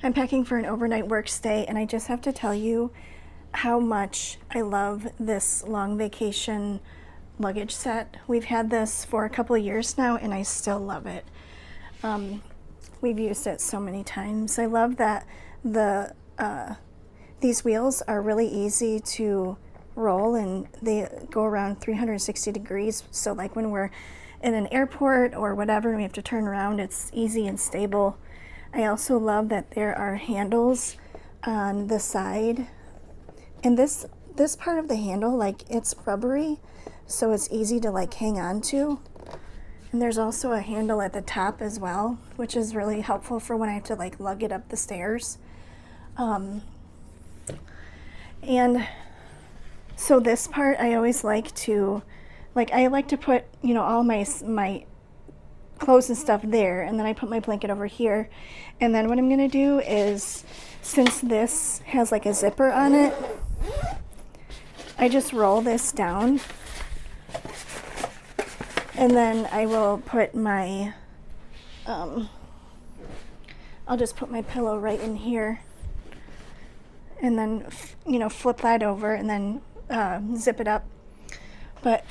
I'm packing for an overnight work stay, and I just have to tell you how much I love this long vacation luggage set. We've had this for a couple of years now, and I still love it. We've used it so many times. I love that these wheels are really easy to roll, and they go around 360 degrees. So like when we're in an airport or whatever and we have to turn around, it's easy and stable. I also love that there are handles on the side, and this part of the handle, like, it's rubbery, so it's easy to like hang on to. And there's also a handle at the top as well, which is really helpful for when I have to like lug it up the stairs. And so this part, I always like to, I like to put, you know, all my clothes and stuff there, and then I put my blanket over here. And then what I'm gonna do is, since this has like a zipper on it, I just roll this down, and then I will put my I'll just put my pillow right in here, and then you know, flip that over, and then zip it up. But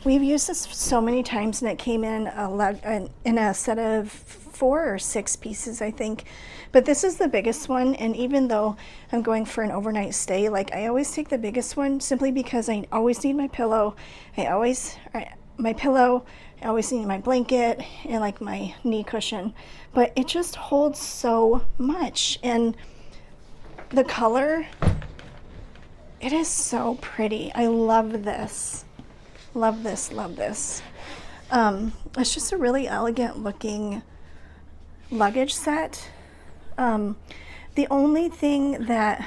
we've used this so many times, and it came in a set of 4 or 6 pieces, I think. But this is the biggest one, and even though I'm going for an overnight stay, like, I always take the biggest one simply because I always need my pillow. I always need my blanket and like my knee cushion. But it just holds so much, and the color, it is so pretty. I love this. Love this, love this. It's just a really elegant looking luggage set. The only thing that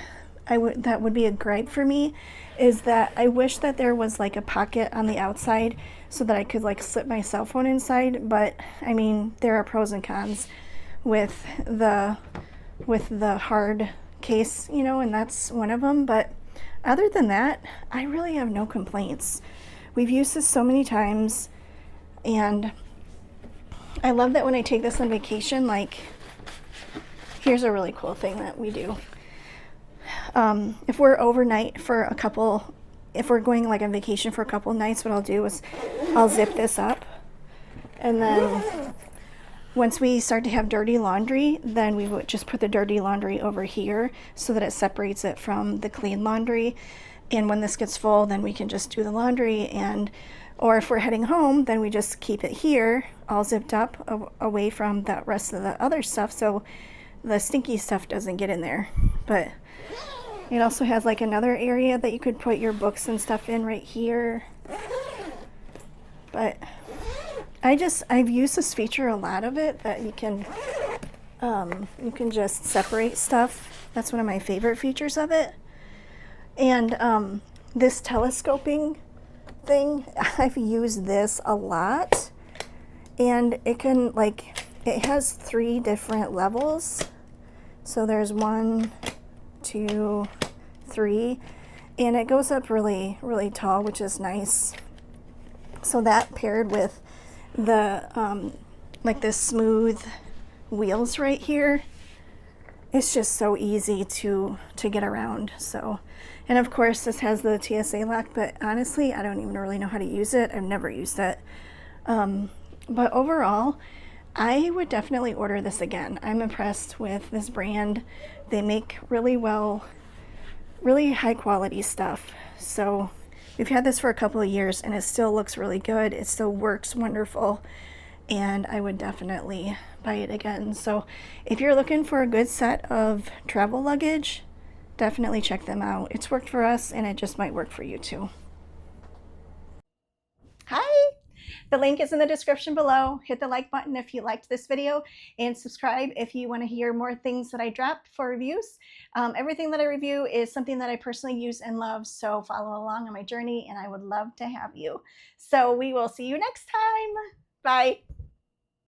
would be a gripe for me is that I wish that there was like a pocket on the outside so that I could like slip my cell phone inside. But I mean, there are pros and cons with the hard case, you know, and that's one of them. But other than that, I really have no complaints. We've used this so many times, and I love that when I take this on vacation, like, here's a really cool thing that we do. If we're overnight for if we're going like on vacation for a couple nights, what I'll do is I'll zip this up, and then once we start to have dirty laundry, then we would just put the dirty laundry over here so that it separates it from the clean laundry. And when this gets full, then we can just do the laundry, or if we're heading home, then we just keep it here all zipped up away from the rest of the other stuff, so the stinky stuff doesn't get in there. But it also has like another area that you could put your books and stuff in right here. But I've used this feature, a lot of it, that you can just separate stuff. That's one of my favorite features of it. And this telescoping thing, I've used this a lot, and it has 3 different levels. So there's 1, 2, 3, and it goes up really, really tall, which is nice. So that paired with the like this smooth wheels right here, it's just so easy to get around. So, and of course this has the TSA lock, but honestly I don't even really know how to use it. I've never used it. But overall, I would definitely order this again. I'm impressed with this brand. They make really high quality stuff. So we've had this for a couple of years, and it still looks really good. It still works wonderful, and I would definitely buy it again. So if you're looking for a good set of travel luggage, definitely check them out. It's worked for us, and it just might work for you too. Hi! The link is in the description below. Hit the like button if you liked this video, and subscribe if you want to hear more things that I dropped for reviews. Everything that I review is something that I personally use and love, so follow along on my journey, and I would love to have you. So we will see you next time. Bye.